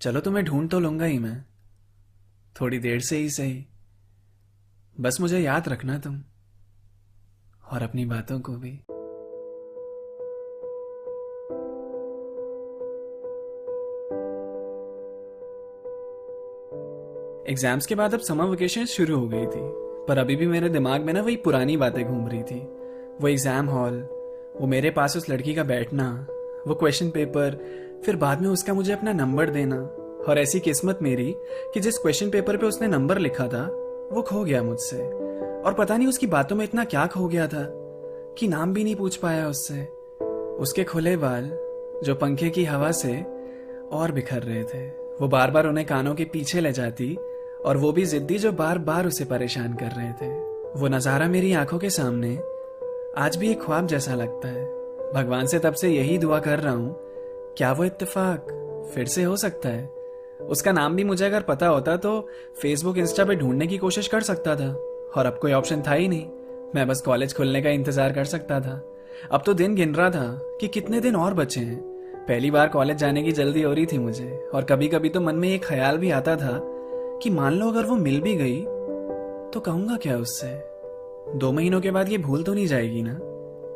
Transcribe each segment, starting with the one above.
चलो तुम्हें ढूंढ तो लूंगा ही मैं, थोड़ी देर से ही सही। बस मुझे याद रखना तुम, और अपनी बातों को भी। एग्जाम्स के बाद अब समर वेकेशन शुरू हो गई थी, पर अभी भी मेरे दिमाग में ना वही पुरानी बातें घूम रही थी। वो एग्जाम हॉल, वो मेरे पास उस लड़की का बैठना, वो क्वेश्चन पेपर, फिर बाद में उसका मुझे अपना नंबर देना। और ऐसी किस्मत मेरी कि जिस क्वेश्चन पेपर पे उसने नंबर लिखा था वो खो गया मुझसे। और पता नहीं उसकी बातों में इतना क्या खो गया था कि नाम भी नहीं पूछ पाया उससे। उसके खुले बाल जो पंखे की हवा से और बिखर रहे थे, वो बार बार उन्हें कानों के पीछे ले जाती, और वो भी जिद्दी जो बार बार उसे परेशान कर रहे थे। वो नजारा मेरी आंखों के सामने आज भी एक ख्वाब जैसा लगता है। भगवान से तब से यही दुआ कर रहा हूं, क्या वो इत्तेफाक फिर से हो सकता है। उसका नाम भी मुझे अगर पता होता तो फेसबुक इंस्टा पे ढूंढने की कोशिश कर सकता था, और अब कोई ऑप्शन था ही नहीं। मैं बस कॉलेज खुलने का इंतजार कर सकता था। अब तो दिन गिन रहा था कि कितने दिन और बचे हैं। पहली बार कॉलेज जाने की जल्दी हो रही थी मुझे, और कभी कभी तो मन में एक ख्याल भी आता था कि मान लो अगर वो मिल भी गई तो कहूंगा क्या उससे। 2 महीनों के बाद ये भूल तो नहीं जाएगी ना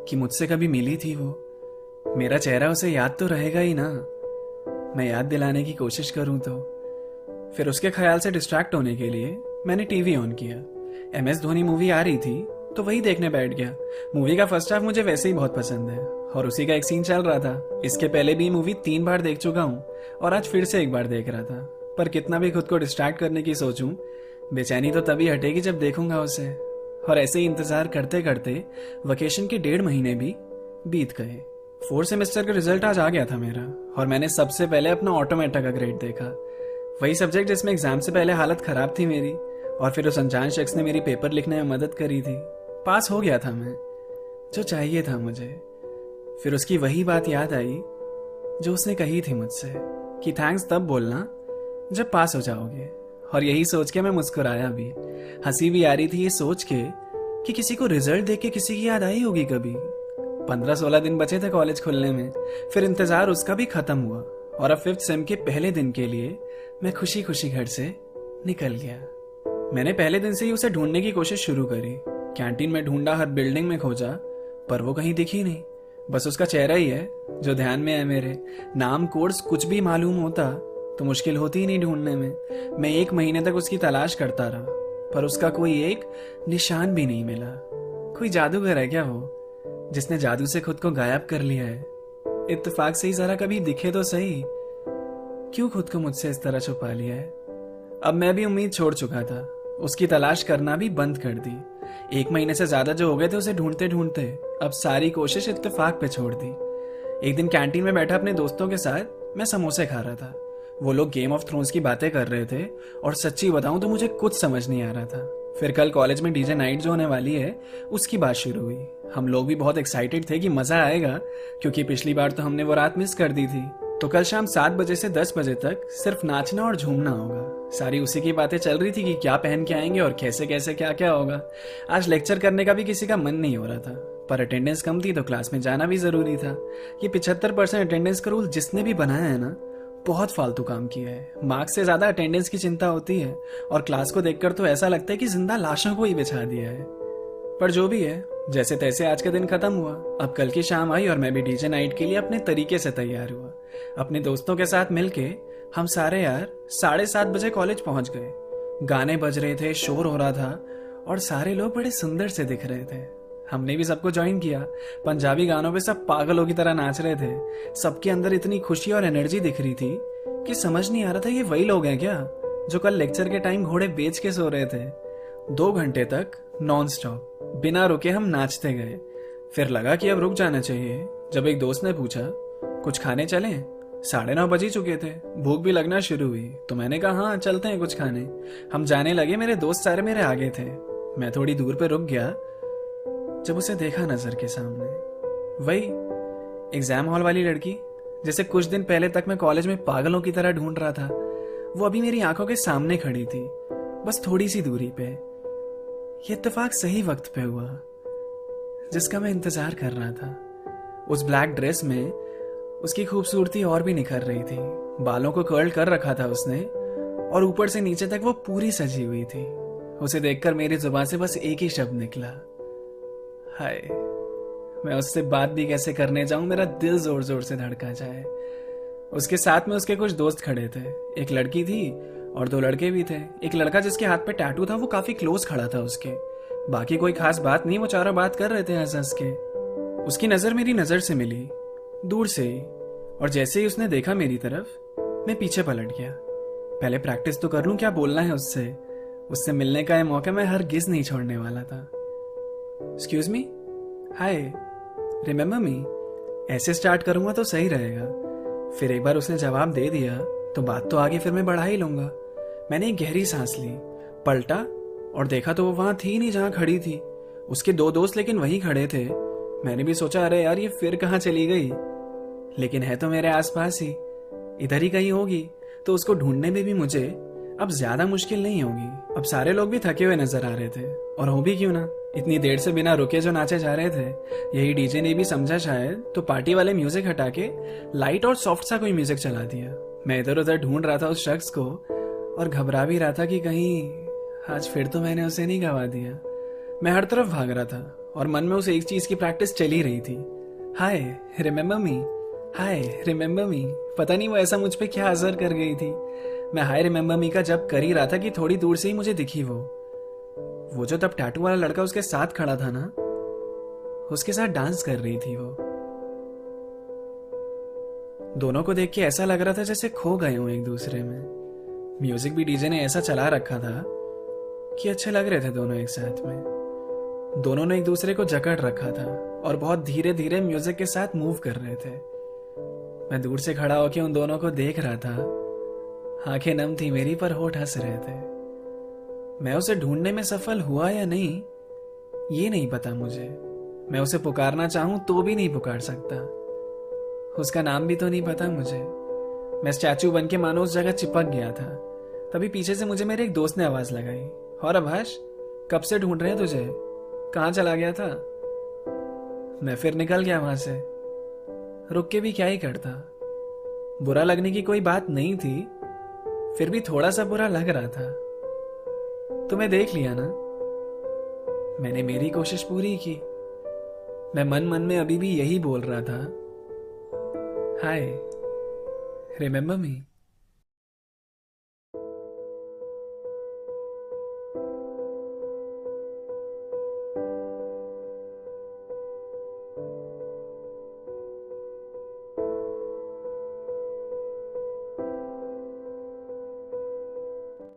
कि मुझसे कभी मिली थी वो। मेरा चेहरा उसे याद तो रहेगा ही ना, मैं याद दिलाने की कोशिश करूं तो। फिर उसके ख्याल से डिस्ट्रैक्ट होने के लिए मैंने टीवी ऑन किया। MS धोनी मूवी आ रही थी तो वही देखने बैठ गया। मूवी का फर्स्ट हाफ मुझे वैसे ही बहुत पसंद है, और उसी का एक सीन चल रहा था। इसके पहले भी मूवी 3 बार देख चुका हूँ, और आज फिर से एक बार देख रहा था। पर कितना भी खुद को डिस्ट्रैक्ट करने की सोचूं, बेचैनी तो तभी हटेगी जब देखूंगा उसे। और ऐसे ही इंतजार करते करते वेकेशन के 1.5 महीने भी बीत गए। 4th सेमेस्टर का रिजल्ट आज आ गया था मेरा, और मैंने सबसे पहले अपना ऑटोमेटा का ग्रेड देखा। वही सब्जेक्ट जिसमें एग्जाम से पहले हालत खराब थी मेरी, और फिर उस अनजान शख्स ने मेरी पेपर लिखने में मदद करी थी। पास हो गया था मैं, जो चाहिए था मुझे। फिर उसकी वही बात याद आई जो उसने कही थी मुझसे कि थैंक्स तब बोलना जब पास हो जाओगे। और यही सोच के मैं मुस्कुराया भी। हंसी भी आ रही थी ये सोच के कि किसी को रिजल्ट देख के किसी की याद आई होगी कभी। 15-16 दिन बचे थे कॉलेज खुलने में, फिर इंतजार उसका भी खत्म हुआ, और अब 5th सेम के पहले दिन के लिए मैं खुशी खुशी घर से निकल गया। मैंने पहले दिन से ही उसे ढूंढने की कोशिश शुरू करी। कैंटीन में ढूंढा, हर बिल्डिंग में खोजा, पर वो कहीं दिखी नहीं। बस उसका चेहरा ही है जो ध्यान में है मेरे। नाम कोर्स कुछ भी मालूम होता तो मुश्किल होती ही नहीं ढूंढने में। मैं 1 महीने तक उसकी तलाश करता रहा, पर उसका कोई एक निशान भी नहीं मिला। कोई जादूगर है क्या वो, जिसने जादू से खुद को गायब कर लिया है। इत्तेफाक से ही जरा कभी दिखे तो सही, क्यों खुद को मुझसे इस तरह छुपा लिया है। अब मैं भी उम्मीद छोड़ चुका था, उसकी तलाश करना भी बंद कर दी। 1 महीने से ज्यादा जो हो गए थे उसे ढूंढते ढूंढते अब सारी कोशिश इत्तेफाक पे छोड़ दी। एक दिन कैंटीन में बैठा अपने दोस्तों के साथ मैं समोसे खा रहा था। वो लोग गेम ऑफ थ्रोन्स की बातें कर रहे थे, और सच्ची बताऊं तो मुझे कुछ समझ नहीं आ रहा था। फिर कल कॉलेज में डीजे नाइट जो होने वाली है उसकी बात शुरू हुई। हम लोग भी बहुत एक्साइटेड थे कि मजा आएगा, क्योंकि पिछली बार तो हमने वो रात मिस कर दी थी। तो कल शाम 7 बजे से 10 बजे तक सिर्फ नाचना और झूमना होगा। सारी उसी की बातें चल रही थी कि क्या पहन के आएंगे और कैसे कैसे क्या क्या होगा। आज लेक्चर करने का भी किसी का मन नहीं हो रहा था, पर अटेंडेंस कम थी तो क्लास में जाना भी जरूरी था। ये 75% अटेंडेंस का रूल जिसने भी बनाया है ना, बहुत फालतू काम किया है। मार्क्स से ज्यादा अटेंडेंस की चिंता होती है, और क्लास को देखकर तो ऐसा लगता है कि जिंदा लाशों को ही बिछा दिया है। पर जो भी है, जैसे तैसे आज का दिन खत्म हुआ। अब कल की शाम आई और मैं भी डीजे नाइट के लिए अपने तरीके से तैयार हुआ। अपने दोस्तों के साथ मिलके हम सारे यार 7:30 बजे कॉलेज पहुंच गए। गाने बज रहे थे, शोर हो रहा था, और सारे लोग बड़े सुंदर से दिख रहे थे। हमने भी सबको ज्वाइन किया। पंजाबी गानों पे सब पागलों की तरह नाच रहे थे। सबके अंदर इतनी खुशी और एनर्जी दिख रही थी कि समझ नहीं आ रहा था ये वही लोग हैं क्या जो कल लेक्चर के टाइम घोड़े बेच के सो रहे थे। 2 घंटे तक नॉन स्टॉप बिना रुके हम नाचते गए। फिर लगा कि अब रुक जाना चाहिए, जब एक दोस्त ने पूछा कुछ खाने चलें। 9:30 बज ही चुके थे, भूख भी लगना शुरू हुई, तो मैंने कहा हाँ चलते हैं कुछ खाने। हम जाने लगे, मेरे दोस्त सारे मेरे आगे थे। मैं थोड़ी दूर पे रुक गया जब उसे देखा नजर के सामने। वही एग्जाम हॉल वाली लड़की जिसे कुछ दिन पहले तक मैं कॉलेज में पागलों की तरह ढूंढ रहा था, वो अभी मेरी आंखों के सामने खड़ी थी, बस थोड़ी सी दूरी पे। ये इत्तेफाक सही वक्त पे हुआ जिसका मैं इंतजार कर रहा था। उस ब्लैक ड्रेस में उसकी खूबसूरती और भी निखर रही थी। बालों को कर्ल कर रखा था उसने और ऊपर से नीचे तक वो पूरी सजी हुई थी। उसे देखकर मेरी जुबान से बस एक ही शब्द निकला, हाय। मैं उससे बात भी कैसे करने जाऊं, मेरा दिल जोर जोर से धड़का जाए। उसके साथ में उसके कुछ दोस्त खड़े थे। एक लड़की थी और 2 लड़के भी थे। एक लड़का जिसके हाथ पे टैटू था वो काफी क्लोज खड़ा था उसके। बाकी कोई खास बात नहीं, वो चारों बात कर रहे थे हंस हंस के। उसकी नजर मेरी नजर से मिली, दूर से ही, और जैसे ही उसने देखा मेरी तरफ, मैं पीछे पलट गया। पहले प्रैक्टिस तो कर लूं क्या बोलना है उससे। उससे मिलने का यह मौका मैं हरगिज नहीं छोड़ने वाला था। एक्सक्यूज मी, हाय, रिमेम्बर मी। ऐसे स्टार्ट करूंगा तो सही रहेगा। फिर एक बार उसने जवाब दे दिया तो बात तो आगे फिर मैं बढ़ा ही लूंगा। मैंने एक गहरी सांस ली, पलटा और देखा तो वो वहां थी नहीं जहां खड़ी थी। उसके 2 दोस्त लेकिन वहीं खड़े थे। मैंने भी सोचा, अरे यार ये फिर कहाँ चली गई, लेकिन है तो मेरे आसपास ही, इधर ही कहीं होगी। तो उसको ढूंढने में भी मुझे अब ज्यादा मुश्किल नहीं होगी। अब सारे लोग भी थके हुए नजर आ रहे थे, और हो भी क्यों ना, इतनी देर से बिना रुके जो नाचे जा रहे थे। यही डीजे ने भी समझा शायद, तो पार्टी वाले म्यूजिक हटा के लाइट और सॉफ्ट सा कोई म्यूजिक चला दिया। मैं इधर उधर ढूंढ रहा था उस शख्स को और घबरा भी रहा था कि कहीं आज फिर तो मैंने उसे नहीं गवा दिया। मैं हर तरफ भाग रहा था और मन में उस एक चीज की प्रैक्टिस चली रही थी, हाय रिमेम्बर मी, हाय रिमेम्बर मी। पता नहीं वो ऐसा मुझ पे क्या असर कर गई थी। मैं हाय रिमेम्बर मी का जब कर ही रहा था कि थोड़ी दूर से ही मुझे दिखी वो जो तब टैटू वाला लड़का उसके साथ खड़ा था ना, उसके साथ डांस कर रही थी वो। दोनों को देख के ऐसा लग रहा था जैसे खो गए हों एक दूसरे में। म्यूजिक भी डीजे ने ऐसा चला रखा था कि अच्छे लग रहे थे दोनों एक साथ में। दोनों ने एक दूसरे को जकड़ रखा था और बहुत धीरे धीरे म्यूजिक के साथ मूव कर रहे थे। मैं दूर से खड़ा होकर उन दोनों को देख रहा था। आंखें नम थी मेरी पर होठ हंस रहे थे। मैं उसे ढूंढने में सफल हुआ या नहीं ये नहीं पता मुझे। मैं उसे पुकारना चाहूं तो भी नहीं पुकार सकता। उसका नाम भी तो नहीं पता मुझे। मैं स्टैचू बन के मानो उस जगह चिपक गया था। तभी पीछे से मुझे मेरे एक दोस्त ने आवाज लगाई, और अभाष, कब से ढूंढ रहे हैं तुझे, कहाँ चला गया था। मैं फिर निकल गया वहां से। रुक के भी क्या ही करता। बुरा लगने की कोई बात नहीं थी, फिर भी थोड़ा सा बुरा लग रहा था। तुम्हें देख लिया ना, मैंने मेरी कोशिश पूरी की। मैं मन मन में अभी भी यही बोल रहा था, हाय रिमेम्बर मी।